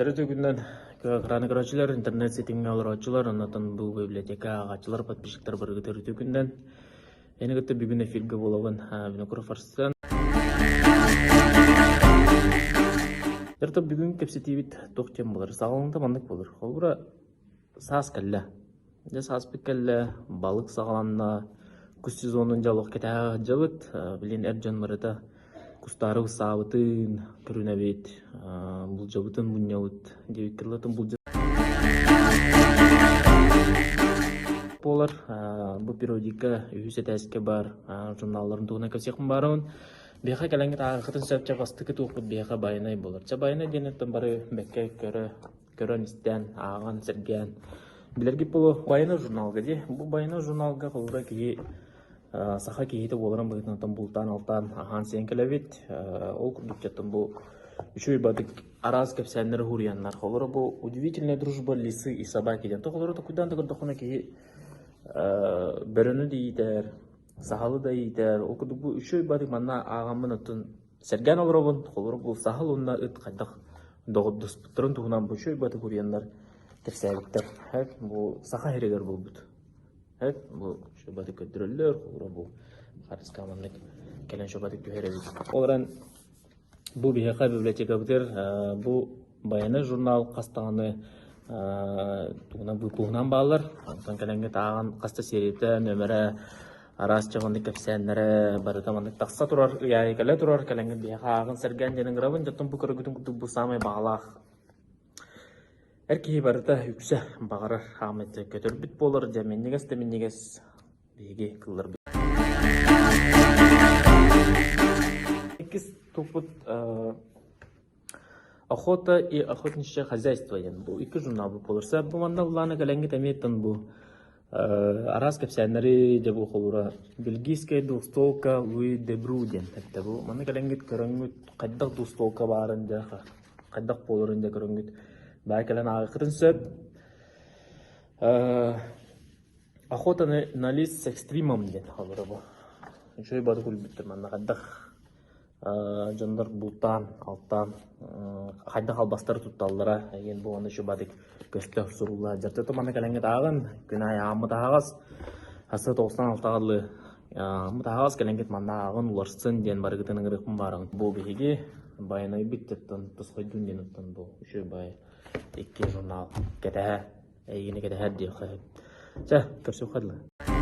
Дәрі төгіннен краны көрачылар, интернет сетіңе олар açılar, оннатын бұл библиотека ағачылар, подписчиктар барығы дәрі төгіннен. Ені күтті бүгін эфирге болауын Винокур Фарстан. Дәрті бүгін кепсетивит тоқтен болар, сағалыңда мандық болар. Ол бұра саас кәлі. Саас бік кәлі, балық сағаланна, күз сезонын жалық кетәғі жабыт, білен әр жанмарыда кустары сабытын көрінәбет, бұл жабытын бұнняуыт, девек кірлатын бұл болар. Бұл периодика үйсет әске бар, журналларын туғына көсеқін баруын. Беха кәләңгет ағықытын сөпче бастықы туқпыт беха байынай болар. Ча байынай денеттен бары бәкке көрін істен, ағын, сірген. Білерге болу байына журналға де. Бұл байына журналға қолыра кей саха кейті боларын бұғытынатын бұлтан алтан аған сен кәләбет. Ол күрдік жаттын бұл үшөй бадық араз кәпсәлінері хурянлар. Қолыра бұл удивительная дружба лисы и собаки ден. Қолыра да күддан да күрдіқына кей біріні дейдер, сахалы да дейдер. Ол күрдік бұл үшөй бадық манна ағамын ұттын сәрген олырабын. Қолыра бұл сахал онына үт қайдақ доғып дұспыттырын туғынан бұл үшөй бадық хурянлар тірсәбіттер. Бұл саха херегер бұл бұд. Бұл шөбаты көттірілер, қолыра бұл қарысқа аманлық кәлін шөбаты көхеребет. Оларан бұл бейеқа библиотека бұтыр, бұл баяны журнал қастағаны бұғынан бағалар. Онтан кәлінгі тағын қаста сереті, нөмірі, арас чағынды кәпсәнлері барыта мандық тақса тұрар, яйкәлі тұрар, кәлінгі бейеқа ағын сәрген денің рабын, жаттың бұл көрігітін күтіп бұл самай бағалақ. Әркей барыта үксі бағарар Ахметті көтір бүт болыр, жәменнегес бейге қылыр бүт. Екіз топыт охота и охотничье хозяйство. Бұл екі журнал бұл болырса, бұл манда ұланы кәләңгі тәметтін бұл арас кәпсәнері де бұл қолыра. Бельгийская двухстолка Луи де Бруден. Бұл манда кәләңгі көріңгіт қайдақ двухстолка барында, қайдақ болырында көріңгіт. Бәкелен ағықырын сөп. Охота на лис с экстримом ден қалыры бұл. Үшөй бады күл бүттір манна қайдақ жандар бұлтан, алтан, қайдақ албастары тұтталдыра. Еген бұл аны үшөй бады көстер сұрула. Жартыты манна кәләңгет ағын, күнай ағымы тағыз. Асы 96 ағылы ағымы тағыз кәләңгет манна ағын ұларсын ден барығытының рықпын барың. Бұл бейге байынай бүттіптін, тұсқайдың ден ұттын бұл үшөй бай. Iki jurnal, kata, ini kata hadir. Cah, kerja khadlah.